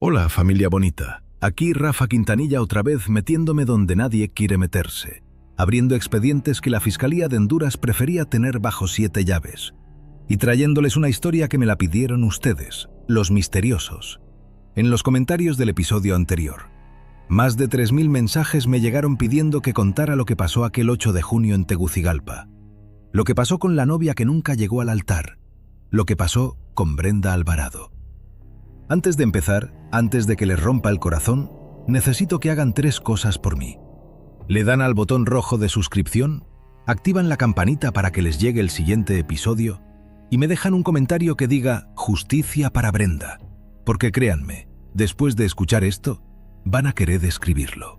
Hola, familia bonita. Aquí Rafa Quintanilla otra vez metiéndome donde nadie quiere meterse, abriendo expedientes que la Fiscalía de Honduras prefería tener bajo 7 llaves, y trayéndoles una historia que me la pidieron ustedes, los misteriosos. En los comentarios del episodio anterior, más de 3000 mensajes me llegaron pidiendo que contara lo que pasó aquel 8 de junio en Tegucigalpa, lo que pasó con la novia que nunca llegó al altar, lo que pasó con Brenda Alvarado. Antes de empezar, antes de que les rompa el corazón, necesito que hagan 3 cosas por mí. Le dan al botón rojo de suscripción, activan la campanita para que les llegue el siguiente episodio y me dejan un comentario que diga «Justicia para Brenda», porque créanme, después de escuchar esto, van a querer escribirlo.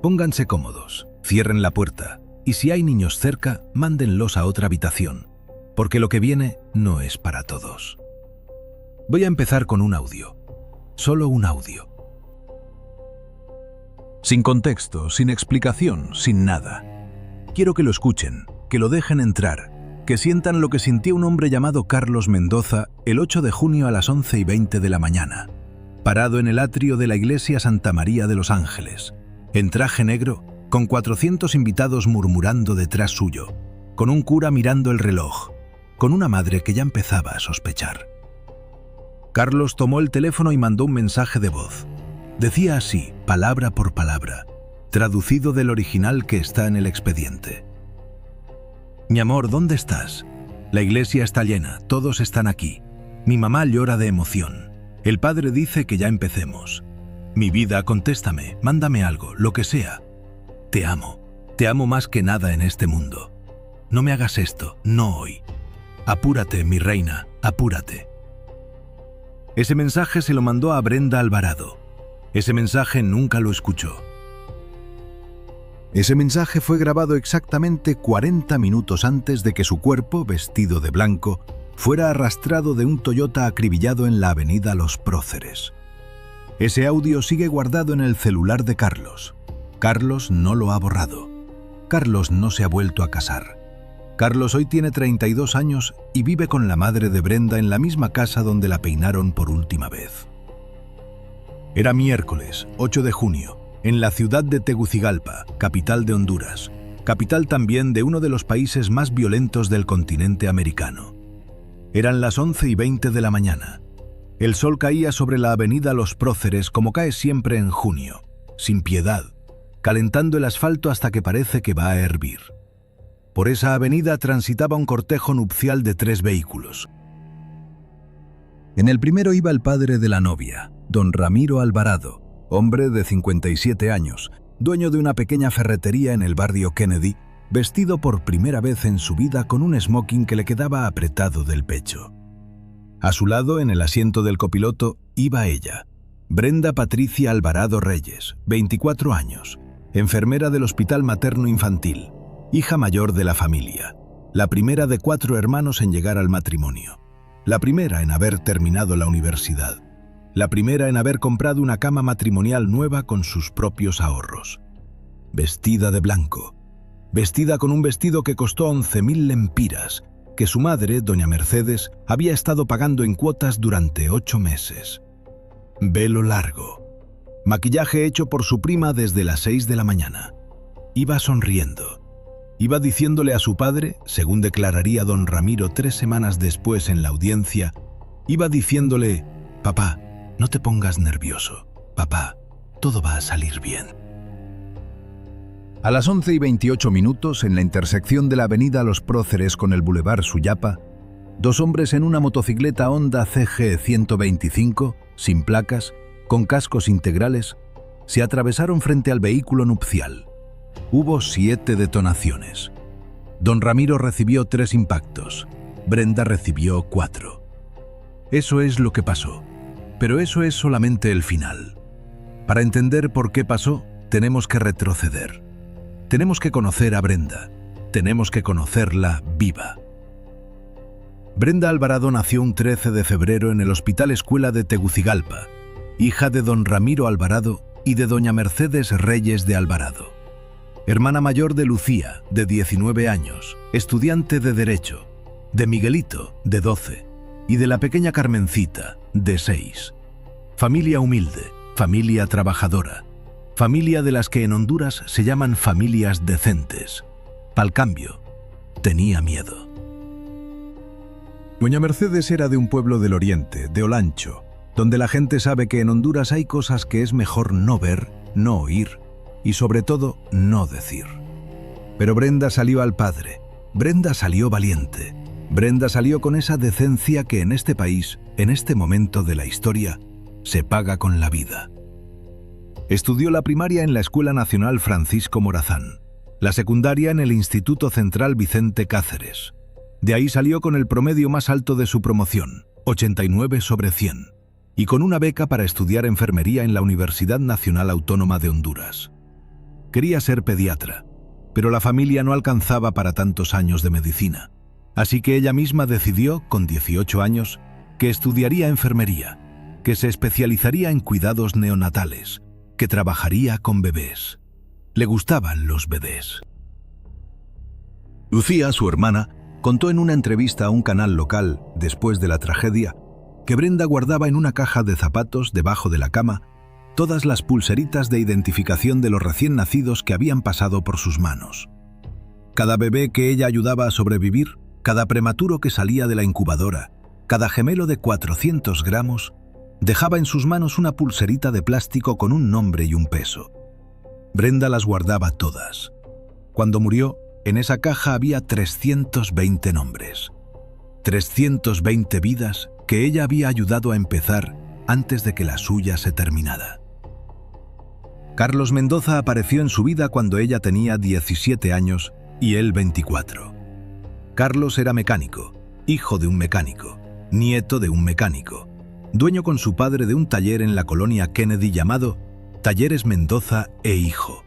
Pónganse cómodos, cierren la puerta y si hay niños cerca, mándenlos a otra habitación, porque lo que viene no es para todos. Voy a empezar con un audio. Solo un audio. Sin contexto, sin explicación, sin nada. Quiero que lo escuchen, que lo dejen entrar, que sientan lo que sintió un hombre llamado Carlos Mendoza el 8 de junio a las 11:20 de la mañana, parado en el atrio de la iglesia Santa María de los Ángeles, en traje negro, con 400 invitados murmurando detrás suyo, con un cura mirando el reloj, con una madre que ya empezaba a sospechar. Carlos tomó el teléfono y mandó un mensaje de voz. Decía así, palabra por palabra, traducido del original que está en el expediente. «Mi amor, ¿dónde estás? La iglesia está llena, todos están aquí. Mi mamá llora de emoción. El padre dice que ya empecemos. Mi vida, contéstame, mándame algo, lo que sea. Te amo más que nada en este mundo. No me hagas esto, no hoy. Apúrate, mi reina, apúrate». Ese mensaje se lo mandó a Brenda Alvarado. Ese mensaje nunca lo escuchó. Ese mensaje fue grabado exactamente 40 minutos antes de que su cuerpo, vestido de blanco, fuera arrastrado de un Toyota acribillado en la avenida Los Próceres. Ese audio sigue guardado en el celular de Carlos. Carlos no lo ha borrado. Carlos no se ha vuelto a casar. Carlos hoy tiene 32 años y vive con la madre de Brenda en la misma casa donde la peinaron por última vez. Era miércoles, 8 de junio, en la ciudad de Tegucigalpa, capital de Honduras, capital también de uno de los países más violentos del continente americano. Eran las 11:20 de la mañana. El sol caía sobre la avenida Los Próceres como cae siempre en junio, sin piedad, calentando el asfalto hasta que parece que va a hervir. Por esa avenida transitaba un cortejo nupcial de 3 vehículos. En el primero iba el padre de la novia, don Ramiro Alvarado, hombre de 57 años, dueño de una pequeña ferretería en el barrio Kennedy, vestido por primera vez en su vida con un smoking que le quedaba apretado del pecho. A su lado, en el asiento del copiloto, iba ella, Brenda Patricia Alvarado Reyes, 24 años, enfermera del Hospital Materno Infantil, hija mayor de la familia, la primera de 4 hermanos en llegar al matrimonio, la primera en haber terminado la universidad, la primera en haber comprado una cama matrimonial nueva con sus propios ahorros. Vestida de blanco, vestida con un vestido que costó 11.000 lempiras, que su madre, doña Mercedes, había estado pagando en cuotas durante 8 meses. Velo largo, maquillaje hecho por su prima desde las 6 de la mañana. Iba sonriendo. Iba diciéndole a su padre, según declararía don Ramiro 3 semanas después en la audiencia, iba diciéndole: «Papá, no te pongas nervioso. Papá, todo va a salir bien». A las 11:28 minutos, en la intersección de la avenida Los Próceres con el Boulevard Suyapa, 2 hombres en una motocicleta Honda CG 125, sin placas, con cascos integrales, se atravesaron frente al vehículo nupcial. Hubo 7 detonaciones. Don Ramiro recibió 3 impactos. Brenda recibió 4. Eso es lo que pasó. Pero eso es solamente el final. Para entender por qué pasó, tenemos que retroceder. Tenemos que conocer a Brenda. Tenemos que conocerla viva. Brenda Alvarado nació un 13 de febrero en el Hospital Escuela de Tegucigalpa, hija de don Ramiro Alvarado y de doña Mercedes Reyes de Alvarado. Hermana mayor de Lucía, de 19 años, estudiante de Derecho, de Miguelito, de 12, y de la pequeña Carmencita, de 6. Familia humilde, familia trabajadora, familia de las que en Honduras se llaman familias decentes. Pal cambio, tenía miedo. Doña Mercedes era de un pueblo del oriente, de Olancho, donde la gente sabe que en Honduras hay cosas que es mejor no ver, no oír y sobre todo no decir. Pero Brenda salió al padre, Brenda salió valiente, Brenda salió con esa decencia que en este país, en este momento de la historia, se paga con la vida. Estudió la primaria en la Escuela Nacional Francisco Morazán, la secundaria en el Instituto Central Vicente Cáceres. De ahí salió con el promedio más alto de su promoción, 89 sobre 100, y con una beca para estudiar enfermería en la Universidad Nacional Autónoma de Honduras. Quería ser pediatra, pero la familia no alcanzaba para tantos años de medicina, así que ella misma decidió, con 18 años, que estudiaría enfermería, que se especializaría en cuidados neonatales, que trabajaría con bebés. Le gustaban los bebés. Lucía, su hermana, contó en una entrevista a un canal local, después de la tragedia, que Brenda guardaba en una caja de zapatos debajo de la cama todas las pulseritas de identificación de los recién nacidos que habían pasado por sus manos. Cada bebé que ella ayudaba a sobrevivir, cada prematuro que salía de la incubadora, cada gemelo de 400 gramos, dejaba en sus manos una pulserita de plástico con un nombre y un peso. Brenda las guardaba todas. Cuando murió, en esa caja había 320 nombres. 320 vidas que ella había ayudado a empezar antes de que la suya se terminara. Carlos Mendoza apareció en su vida cuando ella tenía 17 años y él 24. Carlos era mecánico, hijo de un mecánico, nieto de un mecánico, dueño con su padre de un taller en la colonia Kennedy llamado Talleres Mendoza e Hijo.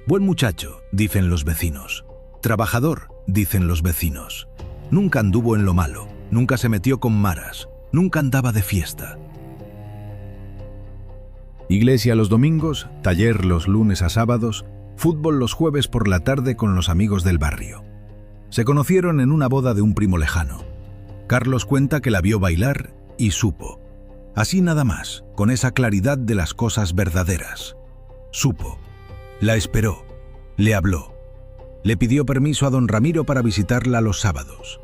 Buen muchacho, dicen los vecinos. Trabajador, dicen los vecinos. Nunca anduvo en lo malo, nunca se metió con maras, nunca andaba de fiesta. Iglesia los domingos, taller los lunes a sábados, fútbol los jueves por la tarde con los amigos del barrio. Se conocieron en una boda de un primo lejano. Carlos cuenta que la vio bailar y supo. Así nada más, con esa claridad de las cosas verdaderas. Supo. La esperó. Le habló. Le pidió permiso a don Ramiro para visitarla los sábados.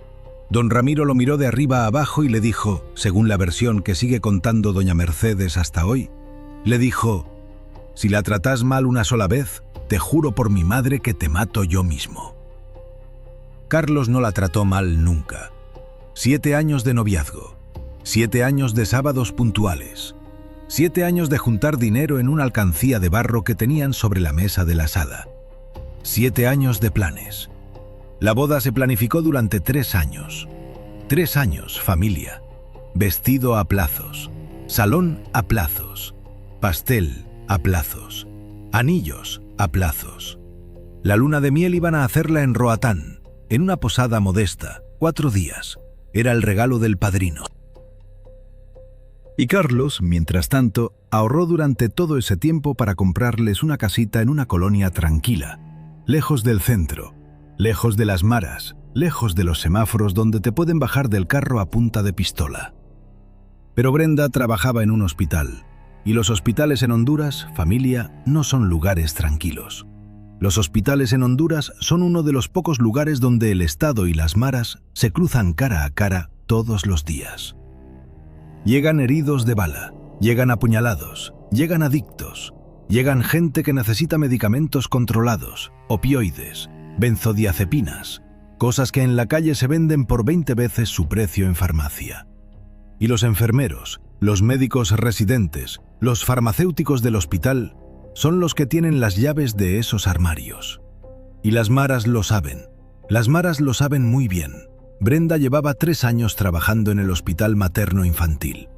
Don Ramiro lo miró de arriba a abajo y le dijo, según la versión que sigue contando doña Mercedes hasta hoy, le dijo: «Si la tratás mal una sola vez, te juro por mi madre que te mato yo mismo». Carlos no la trató mal nunca. 7 años de noviazgo, 7 años de sábados puntuales, 7 años de juntar dinero en una alcancía de barro que tenían sobre la mesa de la sala, 7 años de planes. La boda se planificó durante 3 años. 3 años, familia. Vestido a plazos, salón a plazos, pastel a plazos, anillos a plazos. La luna de miel iban a hacerla en Roatán, en una posada modesta, 4 días. Era el regalo del padrino. Y Carlos, mientras tanto, ahorró durante todo ese tiempo para comprarles una casita en una colonia tranquila, lejos del centro, lejos de las maras, lejos de los semáforos donde te pueden bajar del carro a punta de pistola. Pero Brenda trabajaba en un hospital, y los hospitales en Honduras, familia, no son lugares tranquilos. Los hospitales en Honduras son uno de los pocos lugares donde el Estado y las maras se cruzan cara a cara todos los días. Llegan heridos de bala, llegan apuñalados, llegan adictos, llegan gente que necesita medicamentos controlados, opioides, benzodiazepinas, cosas que en la calle se venden por 20 veces su precio en farmacia. Y los enfermeros, los médicos residentes, los farmacéuticos del hospital son los que tienen las llaves de esos armarios. Y las maras lo saben. Las maras lo saben muy bien. Brenda llevaba 3 años trabajando en el hospital materno-infantil.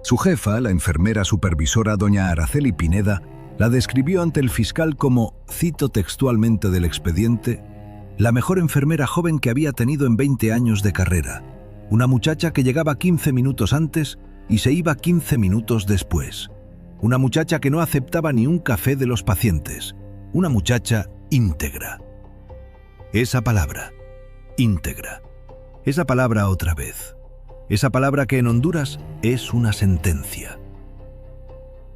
Su jefa, la enfermera supervisora doña Araceli Pineda, la describió ante el fiscal como, cito textualmente del expediente, la mejor enfermera joven que había tenido en 20 años de carrera. Una muchacha que llegaba 15 minutos antes y se iba 15 minutos después. Una muchacha que no aceptaba ni un café de los pacientes. Una muchacha íntegra. Esa palabra, íntegra. Esa palabra otra vez. esa palabra que en Honduras es una sentencia.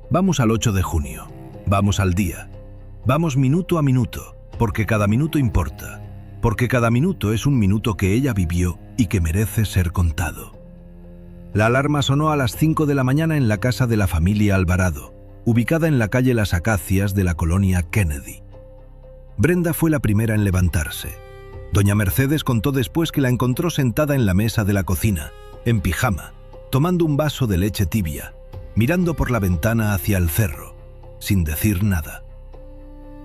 Vamos al 8 de junio, vamos al día, vamos minuto a minuto, porque cada minuto importa, porque cada minuto es un minuto que ella vivió y que merece ser contado. La alarma sonó a las 5 de la mañana en la casa de la familia Alvarado, ubicada en la calle Las Acacias de la colonia Kennedy. Brenda fue la primera en levantarse. Doña Mercedes contó después que la encontró sentada en la mesa de la cocina, en pijama, tomando un vaso de leche tibia, mirando por la ventana hacia el cerro, sin decir nada.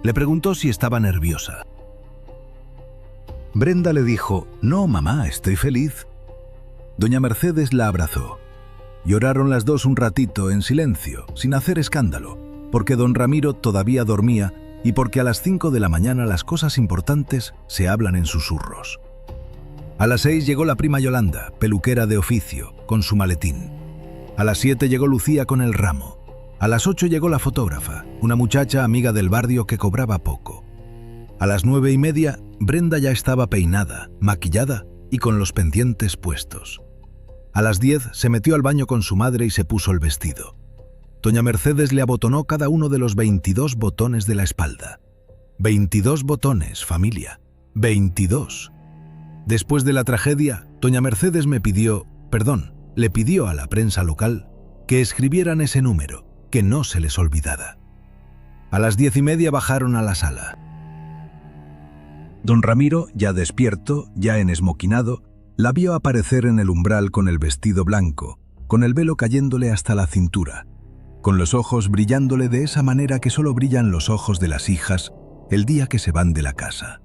Le preguntó si estaba nerviosa. Brenda le dijo: «No, mamá, estoy feliz». Doña Mercedes la abrazó. Lloraron las dos un ratito en silencio, sin hacer escándalo, porque don Ramiro todavía dormía y porque a las 5 de la mañana las cosas importantes se hablan en susurros. A las 6 llegó la prima Yolanda, peluquera de oficio, con su maletín. A las 7 llegó Lucía con el ramo. A las 8 llegó la fotógrafa, una muchacha amiga del barrio que cobraba poco. A las 9:30, Brenda ya estaba peinada, maquillada y con los pendientes puestos. A las 10 se metió al baño con su madre y se puso el vestido. Doña Mercedes le abotonó cada uno de los 22 botones de la espalda. 22 botones, familia. 22. Después de la tragedia, doña Mercedes le pidió a la prensa local que escribieran ese número, que no se les olvidara. A las 10:30 bajaron a la sala. Don Ramiro, ya despierto, ya enesmoquinado, la vio aparecer en el umbral con el vestido blanco, con el velo cayéndole hasta la cintura, con los ojos brillándole de esa manera que solo brillan los ojos de las hijas el día que se van de la casa.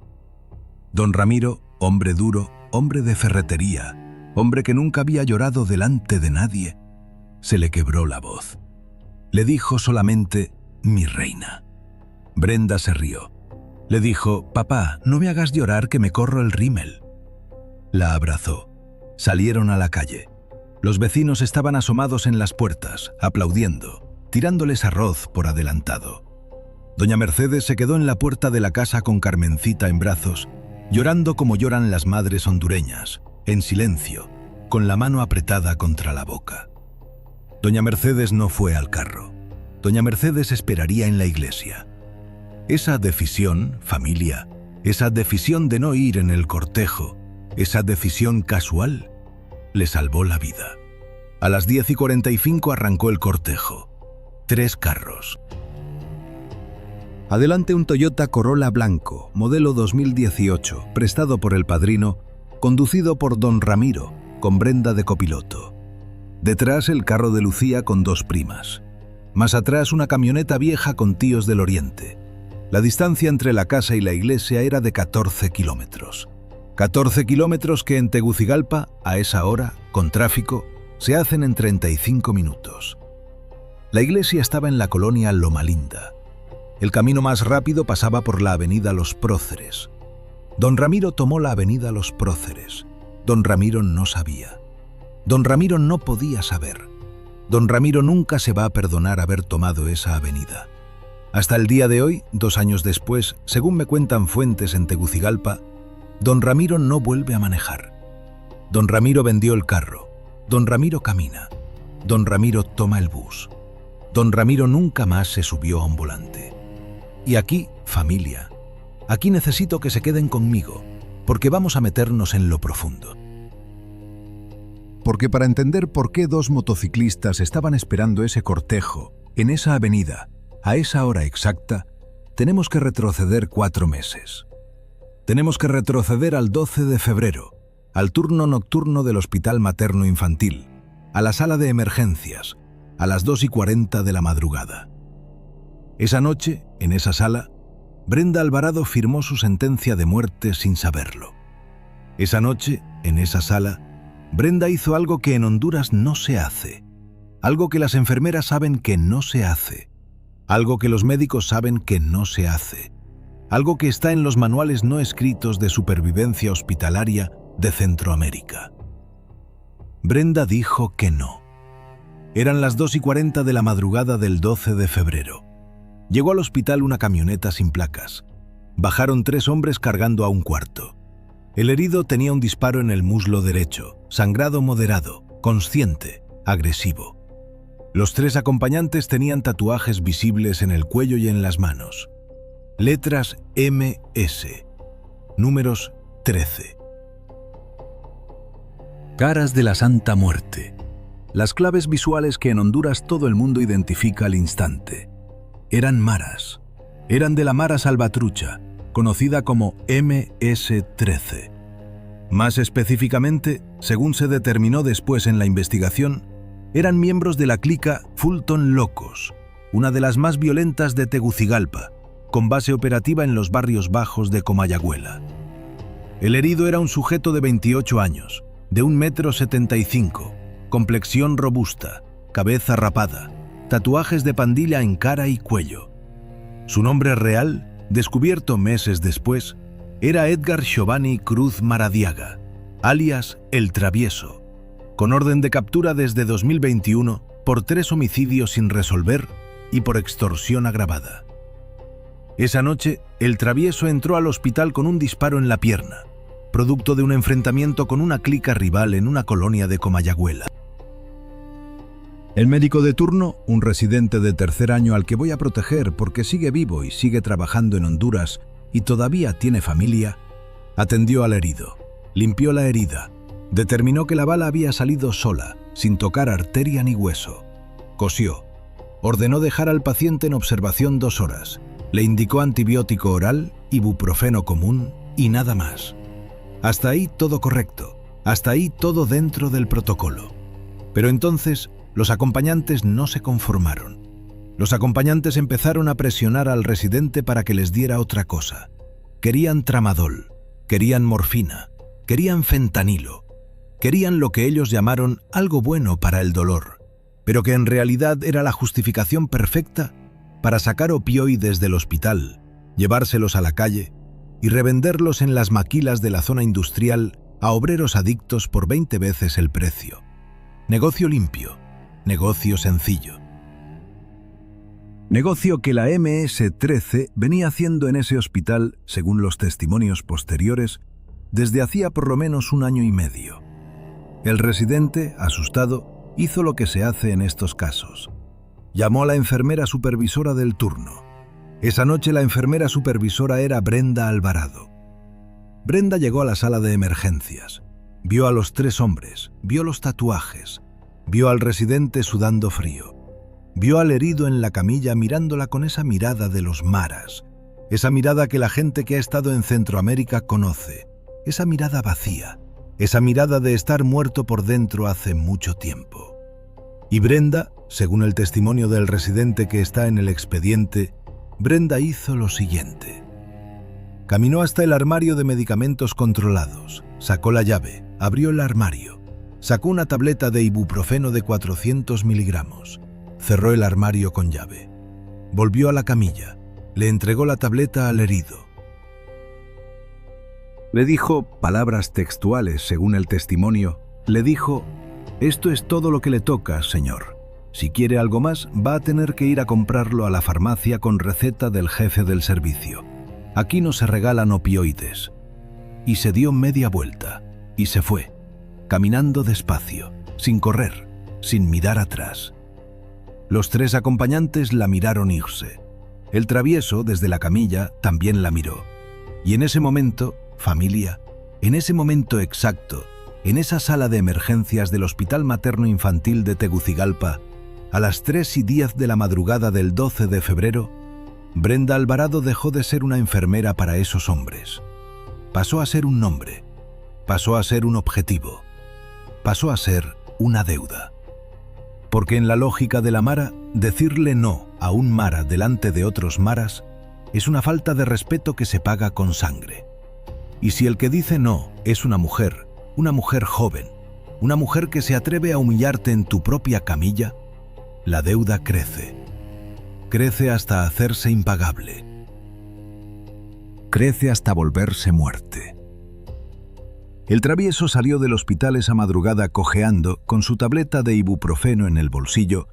Don Ramiro, hombre duro, hombre de ferretería, hombre que nunca había llorado delante de nadie, se le quebró la voz. Le dijo solamente: «Mi reina». Brenda se rió. Le dijo: «Papá, no me hagas llorar que me corro el rímel». La abrazó. Salieron a la calle. Los vecinos estaban asomados en las puertas, aplaudiendo, tirándoles arroz por adelantado. Doña Mercedes se quedó en la puerta de la casa con Carmencita en brazos, llorando como lloran las madres hondureñas, en silencio, con la mano apretada contra la boca. Doña Mercedes no fue al carro. Doña Mercedes esperaría en la iglesia. Esa decisión, familia, esa decisión de no ir en el cortejo, esa decisión casual, le salvó la vida. A las 10:45 arrancó el cortejo. 3 carros. Adelante un Toyota Corolla blanco, modelo 2018, prestado por el padrino, conducido por don Ramiro, con Brenda de copiloto. Detrás el carro de Lucía con 2 primas. Más atrás una camioneta vieja con tíos del oriente. La distancia entre la casa y la iglesia era de 14 kilómetros. 14 kilómetros que en Tegucigalpa, a esa hora, con tráfico, se hacen en 35 minutos. La iglesia estaba en la colonia Loma Linda. El camino más rápido pasaba por la avenida Los Próceres. Don Ramiro tomó la avenida Los Próceres. Don Ramiro no sabía. Don Ramiro no podía saber. Don Ramiro nunca se va a perdonar haber tomado esa avenida. Hasta el día de hoy, 2 años después, según me cuentan fuentes en Tegucigalpa, don Ramiro no vuelve a manejar. Don Ramiro vendió el carro. Don Ramiro camina. Don Ramiro toma el bus. Don Ramiro nunca más se subió a un volante. Y aquí, familia, aquí necesito que se queden conmigo, porque vamos a meternos en lo profundo. Porque para entender por qué 2 motociclistas estaban esperando ese cortejo, en esa avenida, a esa hora exacta, tenemos que retroceder 4 meses. Tenemos que retroceder al 12 de febrero, al turno nocturno del Hospital Materno Infantil, a la sala de emergencias, a las 2:40 de la madrugada. Esa noche, en esa sala, Brenda Alvarado firmó su sentencia de muerte sin saberlo. Esa noche, en esa sala, Brenda hizo algo que en Honduras no se hace, algo que las enfermeras saben que no se hace, algo que los médicos saben que no se hace, algo que está en los manuales no escritos de supervivencia hospitalaria de Centroamérica. Brenda dijo que no. Eran las 2:40 de la madrugada del 12 de febrero. Llegó al hospital una camioneta sin placas. Bajaron 3 hombres cargando a un cuarto. El herido tenía un disparo en el muslo derecho, sangrado moderado, consciente, agresivo. Los 3 acompañantes tenían tatuajes visibles en el cuello y en las manos. Letras MS, números 13. Caras de la Santa Muerte. Las claves visuales que en Honduras todo el mundo identifica al instante. Eran maras. Eran de la mara salvatrucha, conocida como MS-13. Más específicamente, según se determinó después en la investigación, eran miembros de la clica Fulton Locos, una de las más violentas de Tegucigalpa, con base operativa en los barrios bajos de Comayagüela. El herido era un sujeto de 28 años, de 1,75 m, complexión robusta, cabeza rapada, tatuajes de pandilla en cara y cuello. Su nombre real, descubierto meses después, era Edgar Giovanni Cruz Maradiaga, alias El Travieso, con orden de captura desde 2021 por 3 homicidios sin resolver y por extorsión agravada. Esa noche, El Travieso entró al hospital con un disparo en la pierna, producto de un enfrentamiento con una clica rival en una colonia de Comayagüela. El médico de turno, un residente de tercer año al que voy a proteger porque sigue vivo y sigue trabajando en Honduras y todavía tiene familia, atendió al herido, limpió la herida, determinó que la bala había salido sola, sin tocar arteria ni hueso. Cosió, ordenó dejar al paciente en observación 2 horas, le indicó antibiótico oral, ibuprofeno común y nada más. Hasta ahí todo correcto, hasta ahí todo dentro del protocolo. Pero entonces los acompañantes no se conformaron. Los acompañantes empezaron a presionar al residente para que les diera otra cosa. Querían tramadol, querían morfina, querían fentanilo, querían lo que ellos llamaron algo bueno para el dolor, pero que en realidad era la justificación perfecta para sacar opioides del hospital, llevárselos a la calle y revenderlos en las maquilas de la zona industrial a obreros adictos por 20 veces el precio. Negocio limpio, negocio sencillo. Negocio que la MS-13 venía haciendo en ese hospital, según los testimonios posteriores, desde hacía por lo menos 1 año y medio. El residente, asustado, hizo lo que se hace en estos casos. Llamó a la enfermera supervisora del turno. Esa noche la enfermera supervisora era Brenda Alvarado. Brenda llegó a la sala de emergencias. Vio a los 3 hombres, vio los tatuajes, vio al residente sudando frío. Vio al herido en la camilla mirándola con esa mirada de los maras, esa mirada que la gente que ha estado en Centroamérica conoce, esa mirada vacía, esa mirada de estar muerto por dentro hace mucho tiempo. Y Brenda, según el testimonio del residente que está en el expediente, Brenda hizo lo siguiente. Caminó hasta el armario de medicamentos controlados, sacó la llave, abrió el armario, sacó una tableta de ibuprofeno de 400 miligramos, cerró el armario con llave, volvió a la camilla, le entregó la tableta al herido. Le dijo, palabras textuales según el testimonio, le dijo: «Esto es todo lo que le toca, señor. Si quiere algo más, va a tener que ir a comprarlo a la farmacia con receta del jefe del servicio. Aquí no se regalan opioides». Y se dio media vuelta y se fue, caminando despacio, sin correr, sin mirar atrás. Los 3 acompañantes la miraron irse. El travieso, desde la camilla, también la miró. Y en ese momento, familia, en ese momento exacto, en esa sala de emergencias del Hospital Materno Infantil de Tegucigalpa, a las 3:10 de la madrugada del 12 de febrero, Brenda Alvarado dejó de ser una enfermera para esos hombres. Pasó a ser un nombre, pasó a ser un objetivo, pasó a ser una deuda. Porque en la lógica de la mara, decirle no a un mara delante de otros maras es una falta de respeto que se paga con sangre. Y si el que dice no es una mujer joven, una mujer que se atreve a humillarte en tu propia camilla, la deuda crece. Crece hasta hacerse impagable. Crece hasta volverse muerte. El travieso salió del hospital esa madrugada cojeando, con su tableta de ibuprofeno en el bolsillo,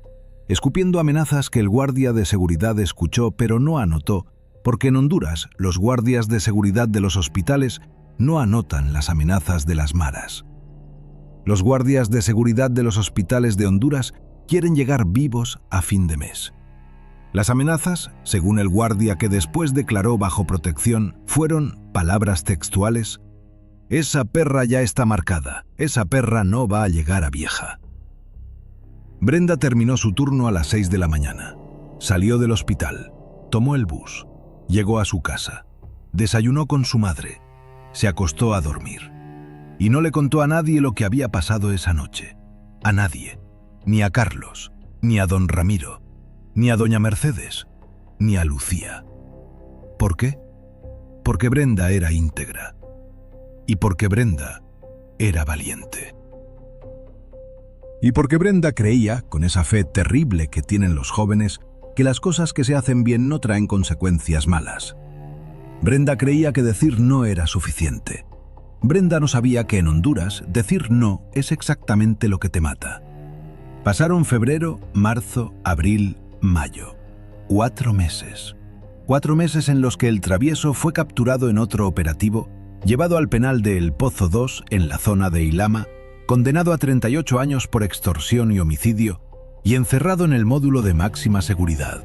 escupiendo amenazas que el guardia de seguridad escuchó pero no anotó, porque en Honduras los guardias de seguridad de los hospitales no anotan las amenazas de las maras. Los guardias de seguridad de los hospitales de Honduras quieren llegar vivos a fin de mes. Las amenazas, según el guardia que después declaró bajo protección, fueron palabras textuales: «Esa perra ya está marcada, esa perra no va a llegar a vieja». Brenda terminó su turno a las 6 de la mañana. Salió del hospital, tomó el bus, llegó a su casa, desayunó con su madre, se acostó a dormir. Y no le contó a nadie lo que había pasado esa noche. A nadie. Ni a Carlos, ni a don Ramiro, ni a doña Mercedes, ni a Lucía. ¿Por qué? Porque Brenda era íntegra. Y porque Brenda era valiente. Y porque Brenda creía, con esa fe terrible que tienen los jóvenes, que las cosas que se hacen bien no traen consecuencias malas. Brenda creía que decir no era suficiente. Brenda no sabía que en Honduras decir no es exactamente lo que te mata. Pasaron febrero, marzo, abril, mayo. 4 meses. 4 meses en los que el travieso fue capturado en otro operativo, llevado al penal de El Pozo 2 en la zona de Ilama, condenado a 38 años por extorsión y homicidio y encerrado en el módulo de máxima seguridad.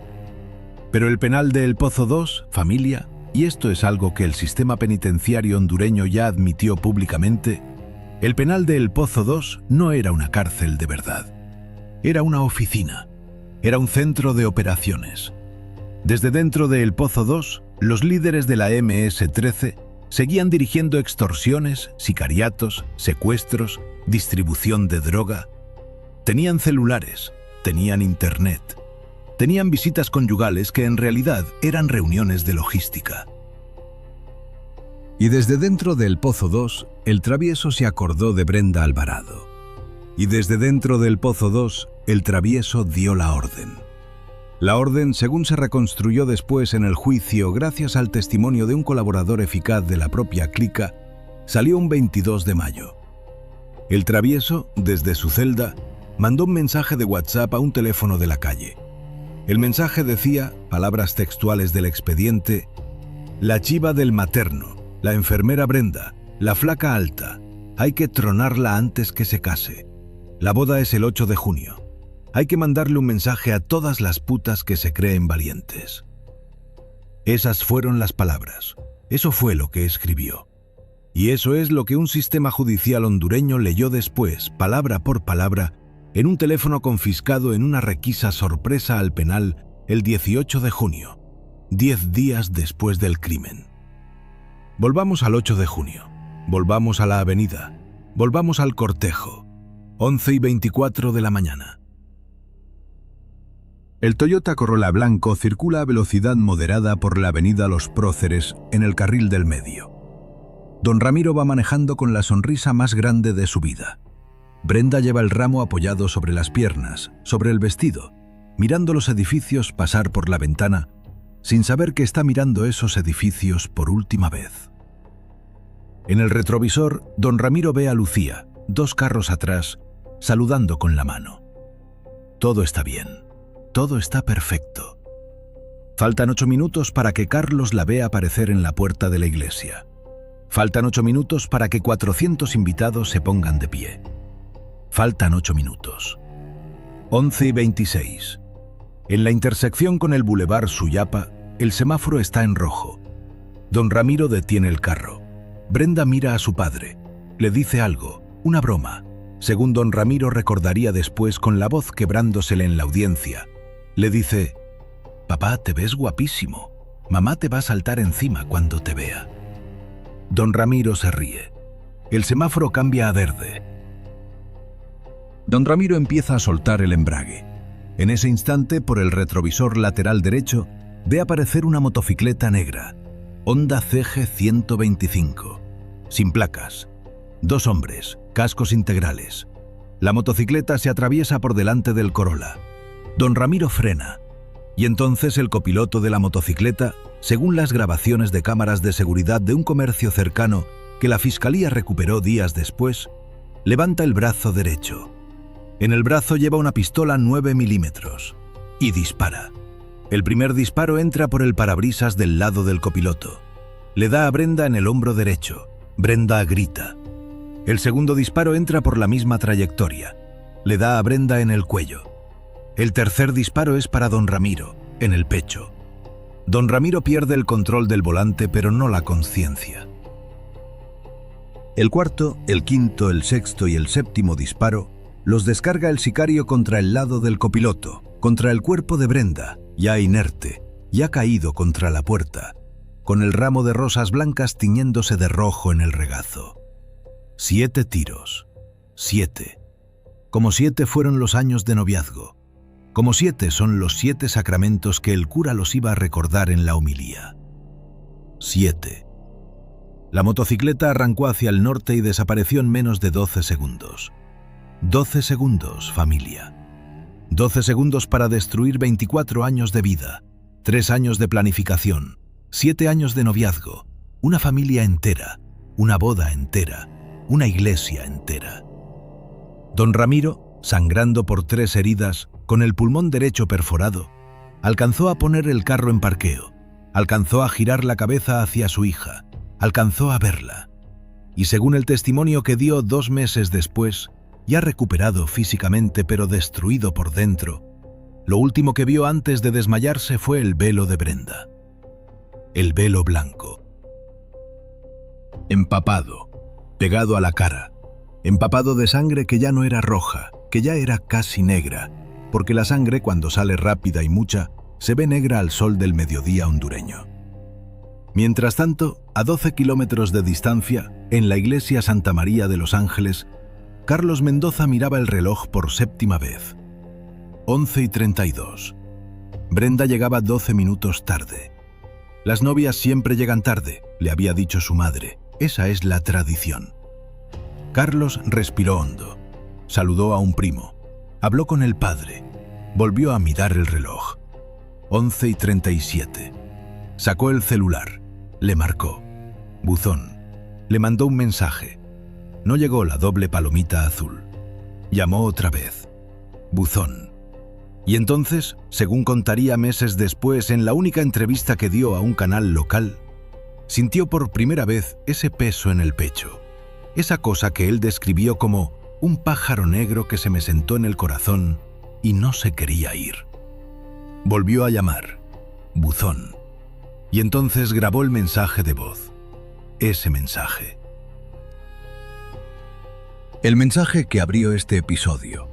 Pero el penal de El Pozo 2, familia, y esto es algo que el sistema penitenciario hondureño ya admitió públicamente, el penal de El Pozo 2 no era una cárcel de verdad. Era una oficina. Era un centro de operaciones. Desde dentro de El Pozo 2, los líderes de la MS-13 seguían dirigiendo extorsiones, sicariatos, secuestros, distribución de droga. Tenían celulares, tenían internet. Tenían visitas conyugales que en realidad eran reuniones de logística. Y desde dentro del Pozo 2, el travieso se acordó de Brenda Alvarado. Y desde dentro del Pozo 2, el travieso dio la orden. La orden, según se reconstruyó después en el juicio gracias al testimonio de un colaborador eficaz de la propia clica, salió un 22 de mayo. El travieso, desde su celda, mandó un mensaje de WhatsApp a un teléfono de la calle. El mensaje decía, palabras textuales del expediente: «La chiva del materno, la enfermera Brenda, la flaca alta, hay que tronarla antes que se case. La boda es el 8 de junio. Hay que mandarle un mensaje a todas las putas que se creen valientes». Esas fueron las palabras. Eso fue lo que escribió. Y eso es lo que un sistema judicial hondureño leyó después, palabra por palabra, en un teléfono confiscado en una requisa sorpresa al penal el 18 de junio, 10 días después del crimen. Volvamos al 8 de junio, volvamos a la avenida, volvamos al cortejo, 11:24 de la mañana. El Toyota Corolla blanco circula a velocidad moderada por la avenida Los Próceres en el carril del medio. Don Ramiro va manejando con la sonrisa más grande de su vida. Brenda lleva el ramo apoyado sobre las piernas, sobre el vestido, mirando los edificios pasar por la ventana, sin saber que está mirando esos edificios por última vez. En el retrovisor, don Ramiro ve a Lucía, 2 carros atrás, saludando con la mano. Todo está bien, todo está perfecto. Faltan 8 minutos para que Carlos la vea aparecer en la puerta de la iglesia. Faltan 8 minutos para que 400 invitados se pongan de pie. Faltan 8 minutos. 11:26. En la intersección con el Boulevard Suyapa, el semáforo está en rojo. Don Ramiro detiene el carro. Brenda mira a su padre. Le dice algo, una broma. Según don Ramiro recordaría después con la voz quebrándosele en la audiencia. Le dice: «Papá, te ves guapísimo. Mamá te va a saltar encima cuando te vea». Don Ramiro se ríe. El semáforo cambia a verde. Don Ramiro empieza a soltar el embrague. En ese instante, por el retrovisor lateral derecho, ve aparecer una motocicleta negra, Honda CG 125, sin placas. 2 hombres, cascos integrales. La motocicleta se atraviesa por delante del Corolla. Don Ramiro frena, y entonces el copiloto de la motocicleta, según las grabaciones de cámaras de seguridad de un comercio cercano que la fiscalía recuperó días después, levanta el brazo derecho. En el brazo lleva una pistola 9 milímetros y dispara. El primer disparo entra por el parabrisas del lado del copiloto. Le da a Brenda en el hombro derecho. Brenda grita. El segundo disparo entra por la misma trayectoria. Le da a Brenda en el cuello. El tercer disparo es para don Ramiro, en el pecho. Don Ramiro pierde el control del volante, pero no la conciencia. El cuarto, el quinto, el sexto y el séptimo disparo los descarga el sicario contra el lado del copiloto, contra el cuerpo de Brenda, ya inerte, ya caído contra la puerta, con el ramo de rosas blancas tiñéndose de rojo en el regazo. 7 tiros. 7. Como 7 fueron los años de noviazgo. Como 7 son los 7 sacramentos que el cura los iba a recordar en la homilía. 7. La motocicleta arrancó hacia el norte y desapareció en menos de 12 segundos. 12 segundos, familia. 12 segundos para destruir 24 años de vida, 3 años de planificación, 7 años de noviazgo, una familia entera, una boda entera, una iglesia entera. Don Ramiro, sangrando por 3 heridas, con el pulmón derecho perforado, alcanzó a poner el carro en parqueo, alcanzó a girar la cabeza hacia su hija, alcanzó a verla. Y según el testimonio que dio 2 meses después, ya recuperado físicamente pero destruido por dentro, lo último que vio antes de desmayarse fue el velo de Brenda. El velo blanco. Empapado, pegado a la cara, empapado de sangre que ya no era roja, que ya era casi negra, porque la sangre, cuando sale rápida y mucha, se ve negra al sol del mediodía hondureño. Mientras tanto, a 12 kilómetros de distancia, en la iglesia Santa María de los Ángeles, Carlos Mendoza miraba el reloj por 7ª vez. 11:32. Brenda llegaba 12 minutos tarde. Las novias siempre llegan tarde, le había dicho su madre. Esa es la tradición. Carlos respiró hondo. Saludó a un primo. Habló con el padre. Volvió a mirar el reloj. 11:37. Sacó el celular. Le marcó. Buzón. Le mandó un mensaje. No llegó la doble palomita azul. Llamó otra vez. Buzón. Y entonces, según contaría meses después en la única entrevista que dio a un canal local, sintió por primera vez ese peso en el pecho. Esa cosa que él describió como un pájaro negro que se me sentó en el corazón y no se quería ir. Volvió a llamar. Buzón. Y entonces grabó el mensaje de voz. Ese mensaje. El mensaje que abrió este episodio.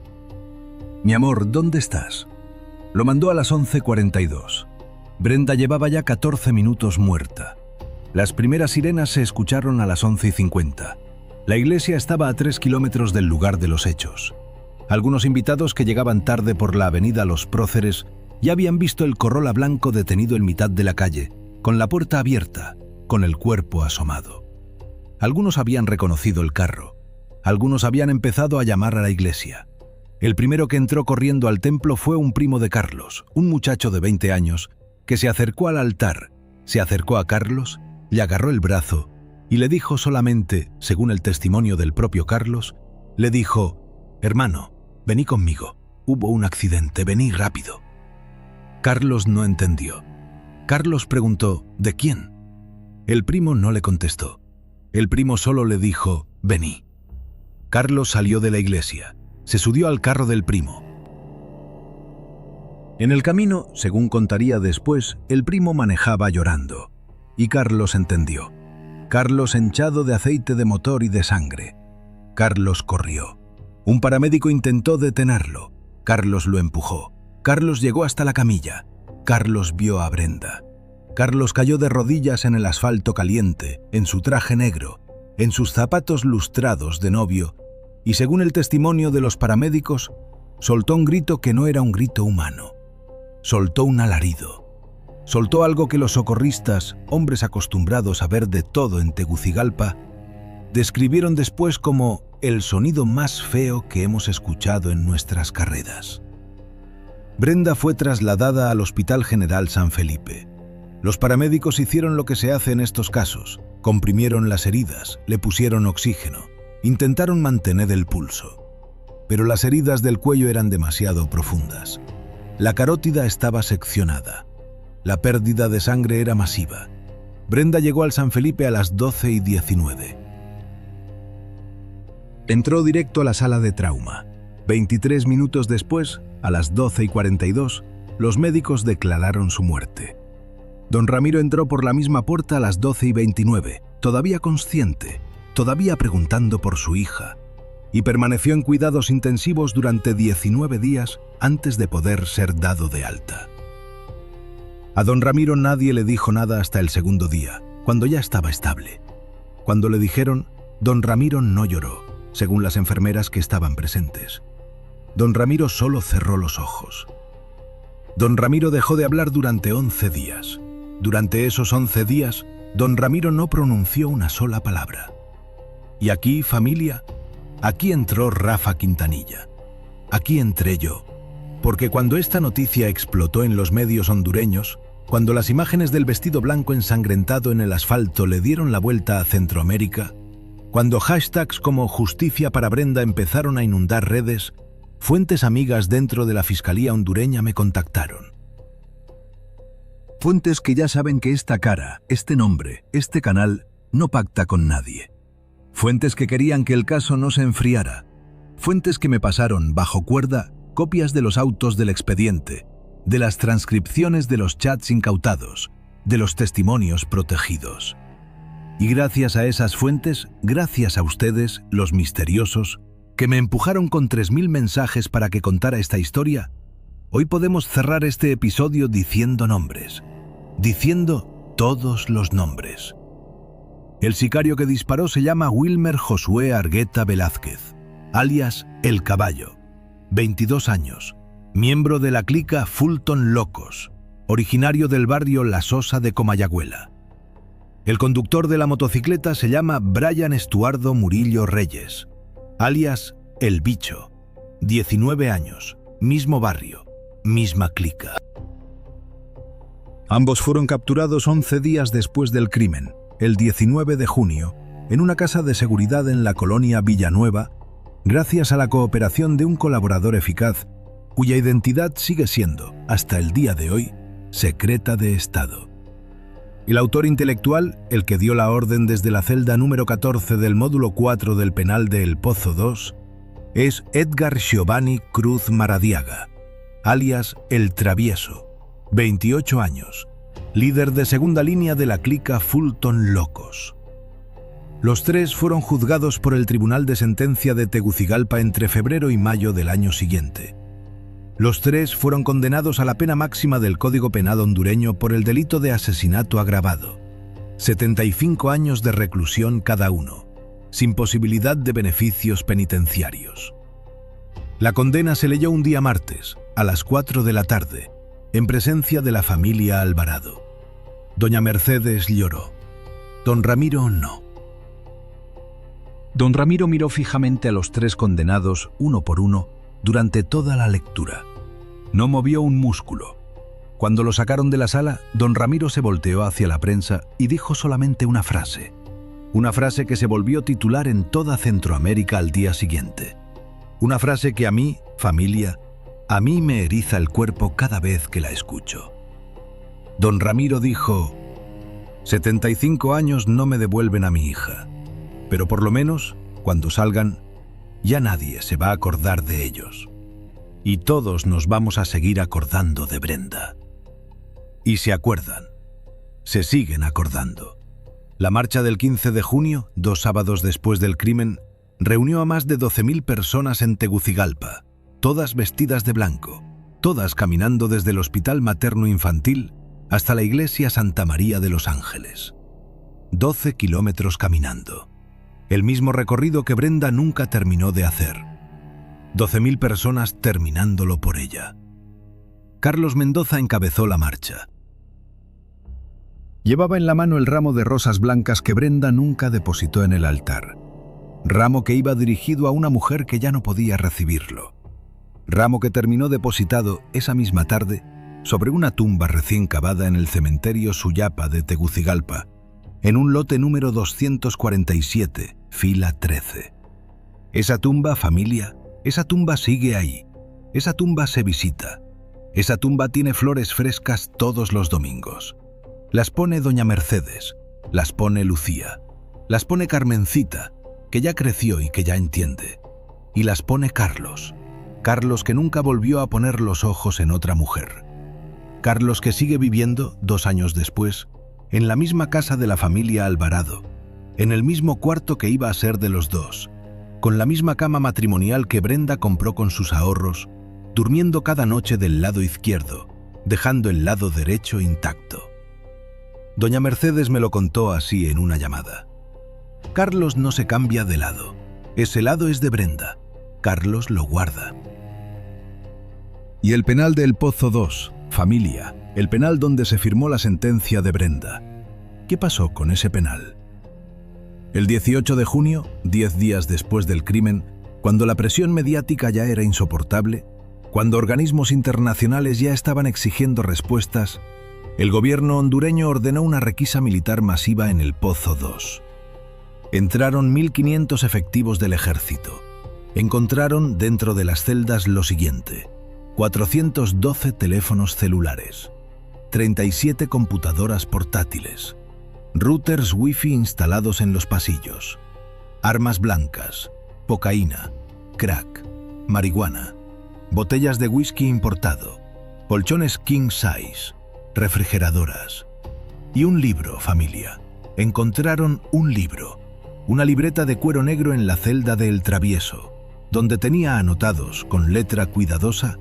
Mi amor, ¿dónde estás? Lo mandó a las 11:42. Brenda llevaba ya 14 minutos muerta. Las primeras sirenas se escucharon a las 11:50. La iglesia estaba a 3 kilómetros del lugar de los hechos. Algunos invitados que llegaban tarde por la avenida Los Próceres ya habían visto el Corolla blanco detenido en mitad de la calle, con la puerta abierta, con el cuerpo asomado. Algunos habían reconocido el carro. Algunos habían empezado a llamar a la iglesia. El primero que entró corriendo al templo fue un primo de Carlos, un muchacho de 20 años, que se acercó al altar, se acercó a Carlos, le agarró el brazo y le dijo solamente, según el testimonio del propio Carlos, le dijo: «Hermano, vení conmigo, hubo un accidente, vení rápido». Carlos no entendió. Carlos preguntó: «¿De quién?». El primo no le contestó. El primo solo le dijo: «Vení». Carlos salió de la iglesia. Se subió al carro del primo. En el camino, según contaría después, el primo manejaba llorando. Y Carlos entendió. Carlos hinchado de aceite de motor y de sangre. Carlos corrió. Un paramédico intentó detenerlo. Carlos lo empujó. Carlos llegó hasta la camilla. Carlos vio a Brenda. Carlos cayó de rodillas en el asfalto caliente, en su traje negro, en sus zapatos lustrados de novio, y según el testimonio de los paramédicos, soltó un grito que no era un grito humano. Soltó un alarido. Soltó algo que los socorristas, hombres acostumbrados a ver de todo en Tegucigalpa, describieron después como el sonido más feo que hemos escuchado en nuestras carreras. Brenda fue trasladada al Hospital General San Felipe. Los paramédicos hicieron lo que se hace en estos casos: comprimieron las heridas, le pusieron oxígeno, intentaron mantener el pulso. Pero las heridas del cuello eran demasiado profundas. La carótida estaba seccionada. La pérdida de sangre era masiva. Brenda llegó al San Felipe a las 12:19. Entró directo a la sala de trauma. 23 minutos después, a las 12:42, los médicos declararon su muerte. Don Ramiro entró por la misma puerta a las 12:29, todavía consciente, todavía preguntando por su hija, y permaneció en cuidados intensivos durante 19 días antes de poder ser dado de alta. A don Ramiro nadie le dijo nada hasta el segundo día, cuando ya estaba estable. Cuando le dijeron, don Ramiro no lloró, según las enfermeras que estaban presentes. Don Ramiro solo cerró los ojos. Don Ramiro dejó de hablar durante 11 días. Durante esos 11 días, don Ramiro no pronunció una sola palabra. Y aquí, familia, aquí entró Rafa Quintanilla. Aquí entré yo. Porque cuando esta noticia explotó en los medios hondureños, cuando las imágenes del vestido blanco ensangrentado en el asfalto le dieron la vuelta a Centroamérica, cuando hashtags como Justicia para Brenda empezaron a inundar redes, fuentes amigas dentro de la Fiscalía hondureña me contactaron. Fuentes que ya saben que esta cara, este nombre, este canal, no pacta con nadie. Fuentes que querían que el caso no se enfriara. Fuentes que me pasaron, bajo cuerda, copias de los autos del expediente, de las transcripciones de los chats incautados, de los testimonios protegidos. Y gracias a esas fuentes, gracias a ustedes, los misteriosos, que me empujaron con 3000 mensajes para que contara esta historia, hoy podemos cerrar este episodio diciendo nombres, diciendo todos los nombres. El sicario que disparó se llama Wilmer Josué Argueta Velázquez, alias El Caballo, 22 años, miembro de la clica Fulton Locos, originario del barrio La Sosa de Comayagüela. El conductor de la motocicleta se llama Brian Estuardo Murillo Reyes, alias El Bicho, 19 años, mismo barrio, misma clica. Ambos fueron capturados 11 días después del crimen, el 19 de junio, en una casa de seguridad en la colonia Villanueva, gracias a la cooperación de un colaborador eficaz, cuya identidad sigue siendo, hasta el día de hoy, secreta de Estado. El autor intelectual, el que dio la orden desde la celda número 14 del módulo 4 del penal de El Pozo 2, es Edgar Giovanni Cruz Maradiaga, alias El Travieso, 28 años, líder de segunda línea de la clica Fulton Locos. Los tres fueron juzgados por el Tribunal de Sentencia de Tegucigalpa entre febrero y mayo del año siguiente. Los tres fueron condenados a la pena máxima del Código Penal hondureño por el delito de asesinato agravado. 75 años de reclusión cada uno, sin posibilidad de beneficios penitenciarios. La condena se leyó un día martes, a las 4 de la tarde, en presencia de la familia Alvarado. Doña Mercedes lloró. Don Ramiro no. Don Ramiro miró fijamente a los tres condenados, uno por uno, durante toda la lectura. No movió un músculo. Cuando lo sacaron de la sala, don Ramiro se volteó hacia la prensa y dijo solamente una frase. Una frase que se volvió titular en toda Centroamérica al día siguiente. Una frase que a mí, familia, a mí me eriza el cuerpo cada vez que la escucho. Don Ramiro dijo: 75 años no me devuelven a mi hija, pero por lo menos, cuando salgan, ya nadie se va a acordar de ellos. Y todos nos vamos a seguir acordando de Brenda. Y se acuerdan. Se siguen acordando. La marcha del 15 de junio, 2 sábados después del crimen, reunió a más de 12.000 personas en Tegucigalpa, todas vestidas de blanco, todas caminando desde el Hospital Materno Infantil hasta la Iglesia Santa María de los Ángeles. 12 kilómetros caminando. El mismo recorrido que Brenda nunca terminó de hacer. 12.000 personas terminándolo por ella. Carlos Mendoza encabezó la marcha. Llevaba en la mano el ramo de rosas blancas que Brenda nunca depositó en el altar. Ramo que iba dirigido a una mujer que ya no podía recibirlo. Ramo que terminó depositado esa misma tarde sobre una tumba recién cavada en el cementerio Suyapa de Tegucigalpa, en un lote número 247, fila 13. Esa tumba, familia, esa tumba sigue ahí. Esa tumba se visita. Esa tumba tiene flores frescas todos los domingos. Las pone doña Mercedes, las pone Lucía, las pone Carmencita, que ya creció y que ya entiende. Y las pone Carlos. Carlos que nunca volvió a poner los ojos en otra mujer. Carlos que sigue viviendo, 2 años después, en la misma casa de la familia Alvarado, en el mismo cuarto que iba a ser de los dos, con la misma cama matrimonial que Brenda compró con sus ahorros, durmiendo cada noche del lado izquierdo, dejando el lado derecho intacto. Doña Mercedes me lo contó así en una llamada. Carlos no se cambia de lado. Ese lado es de Brenda. Carlos lo guarda. Y el penal del Pozo 2, familia, el penal donde se firmó la sentencia de Brenda. ¿Qué pasó con ese penal? El 18 de junio, 10 días después del crimen, cuando la presión mediática ya era insoportable, cuando organismos internacionales ya estaban exigiendo respuestas, el gobierno hondureño ordenó una requisa militar masiva en el Pozo 2. Entraron 1.500 efectivos del ejército. Encontraron dentro de las celdas lo siguiente: 412 teléfonos celulares, 37 computadoras portátiles, routers wifi instalados en los pasillos, armas blancas, cocaína, crack, marihuana, botellas de whisky importado, colchones king size, refrigeradoras y un libro, familia. Encontraron un libro, una libreta de cuero negro en la celda de El Travieso, donde tenía anotados, con letra cuidadosa,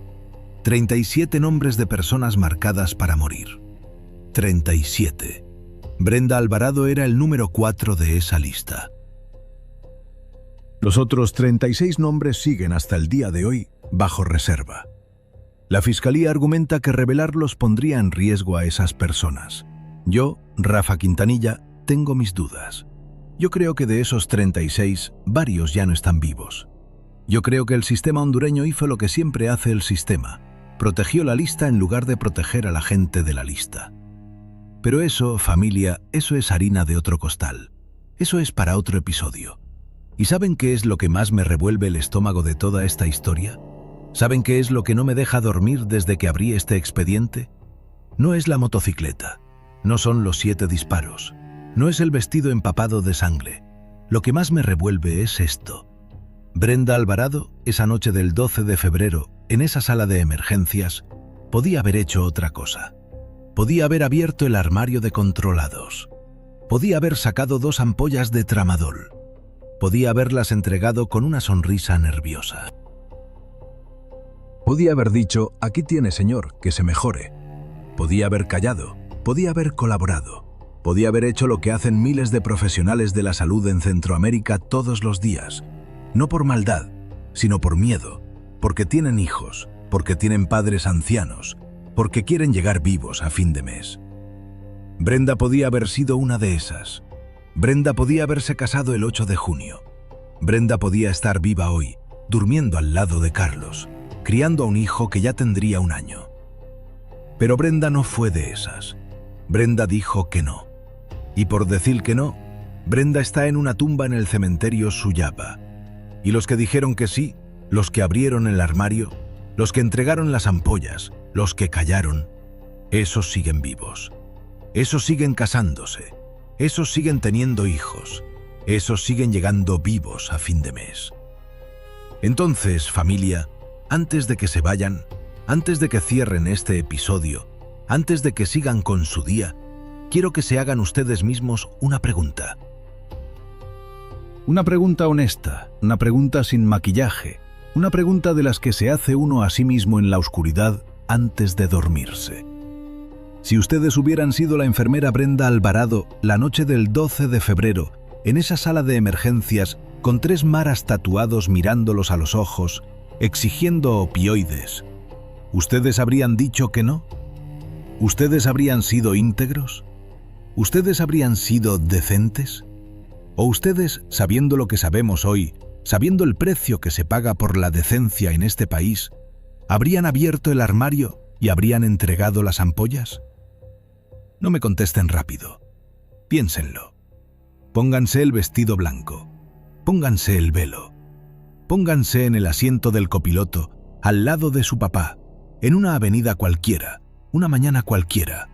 37 nombres de personas marcadas para morir. 37. Brenda Alvarado era el número 4 de esa lista. Los otros 36 nombres siguen hasta el día de hoy bajo reserva. La Fiscalía argumenta que revelarlos pondría en riesgo a esas personas. Yo, Rafa Quintanilla, tengo mis dudas. Yo creo que de esos 36, varios ya no están vivos. Yo creo que el sistema hondureño hizo lo que siempre hace el sistema: protegió la lista en lugar de proteger a la gente de la lista. Pero eso, familia, eso es harina de otro costal. Eso es para otro episodio. ¿Y saben qué es lo que más me revuelve el estómago de toda esta historia? ¿Saben qué es lo que no me deja dormir desde que abrí este expediente? No es la motocicleta, no son los 7 disparos, no es el vestido empapado de sangre. Lo que más me revuelve es esto. Brenda Alvarado, esa noche del 12 de febrero, en esa sala de emergencias, podía haber hecho otra cosa. Podía haber abierto el armario de controlados. Podía haber sacado 2 ampollas de tramadol. Podía haberlas entregado con una sonrisa nerviosa. Podía haber dicho: aquí tiene, señor, que se mejore. Podía haber callado. Podía haber colaborado. Podía haber hecho lo que hacen miles de profesionales de la salud en Centroamérica todos los días. No por maldad, sino por miedo, porque tienen hijos, porque tienen padres ancianos, porque quieren llegar vivos a fin de mes. Brenda podía haber sido una de esas. Brenda podía haberse casado el 8 de junio. Brenda podía estar viva hoy, durmiendo al lado de Carlos, criando a un hijo que ya tendría 1 año. Pero Brenda no fue de esas. Brenda dijo que no. Y por decir que no, Brenda está en una tumba en el cementerio Suyapa. Y los que dijeron que sí, los que abrieron el armario, los que entregaron las ampollas, los que callaron, esos siguen vivos. Esos siguen casándose. Esos siguen teniendo hijos. Esos siguen llegando vivos a fin de mes. Entonces, familia, antes de que se vayan, antes de que cierren este episodio, antes de que sigan con su día, quiero que se hagan ustedes mismos una pregunta. Una pregunta honesta, una pregunta sin maquillaje, una pregunta de las que se hace uno a sí mismo en la oscuridad antes de dormirse. Si ustedes hubieran sido la enfermera Brenda Alvarado la noche del 12 de febrero, en esa sala de emergencias, con 3 maras tatuados mirándolos a los ojos, exigiendo opioides, ¿ustedes habrían dicho que no? ¿Ustedes habrían sido íntegros? ¿Ustedes habrían sido decentes? ¿O ustedes, sabiendo lo que sabemos hoy, sabiendo el precio que se paga por la decencia en este país, habrían abierto el armario y habrían entregado las ampollas? No me contesten rápido. Piénsenlo. Pónganse el vestido blanco. Pónganse el velo. Pónganse en el asiento del copiloto, al lado de su papá, en una avenida cualquiera, una mañana cualquiera,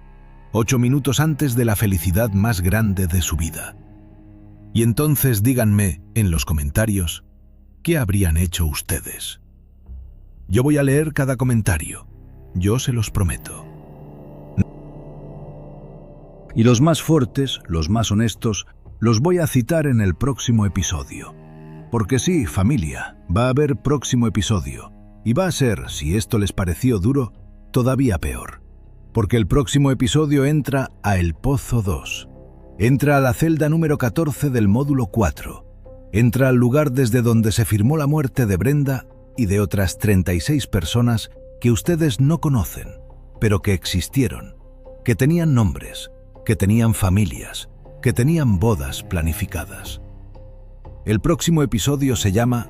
8 minutos antes de la felicidad más grande de su vida. Y entonces díganme en los comentarios qué habrían hecho ustedes. Yo voy a leer cada comentario, yo se los prometo. Y los más fuertes, los más honestos, los voy a citar en el próximo episodio. Porque sí, familia, va a haber próximo episodio. Y va a ser, si esto les pareció duro, todavía peor. Porque el próximo episodio entra a El Pozo 2. Entra a la celda número 14 del módulo 4. Entra al lugar desde donde se firmó la muerte de Brenda y de otras 36 personas que ustedes no conocen, pero que existieron, que tenían nombres, que tenían familias, que tenían bodas planificadas. El próximo episodio se llama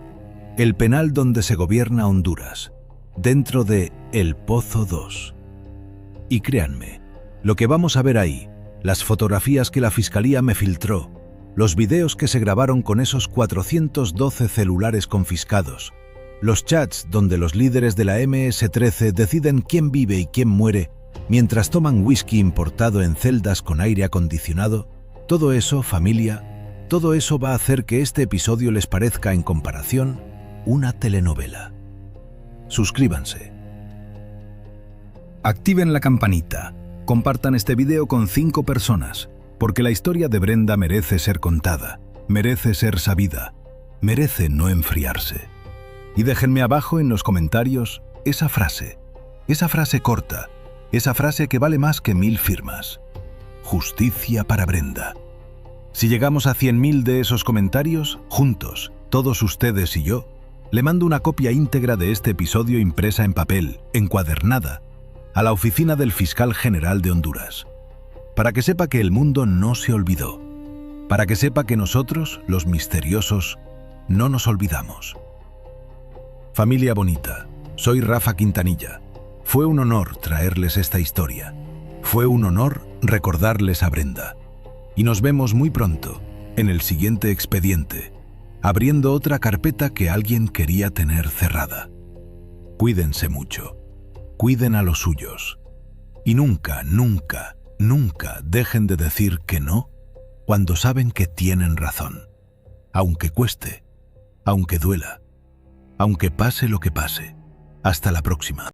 El penal donde se gobierna Honduras, dentro de El Pozo 2. Y créanme, lo que vamos a ver ahí, las fotografías que la Fiscalía me filtró, los videos que se grabaron con esos 412 celulares confiscados, los chats donde los líderes de la MS-13 deciden quién vive y quién muere mientras toman whisky importado en celdas con aire acondicionado, todo eso, familia, todo eso va a hacer que este episodio les parezca, en comparación, una telenovela. Suscríbanse. Activen la campanita. Compartan este video con 5 personas, porque la historia de Brenda merece ser contada, merece ser sabida, merece no enfriarse. Y déjenme abajo en los comentarios esa frase corta, esa frase que vale más que 1000 firmas. Justicia para Brenda. Si llegamos a 100.000 de esos comentarios, juntos, todos ustedes y yo, le mando una copia íntegra de este episodio impresa en papel, encuadernada, a la oficina del Fiscal General de Honduras, para que sepa que el mundo no se olvidó, para que sepa que nosotros, los misteriosos, no nos olvidamos. Familia bonita, soy Rafa Quintanilla. Fue un honor traerles esta historia. Fue un honor recordarles a Brenda. Y nos vemos muy pronto, en el siguiente expediente, abriendo otra carpeta que alguien quería tener cerrada. Cuídense mucho. Cuiden a los suyos. Y nunca, nunca, nunca dejen de decir que no cuando saben que tienen razón. Aunque cueste, aunque duela, aunque pase lo que pase. Hasta la próxima.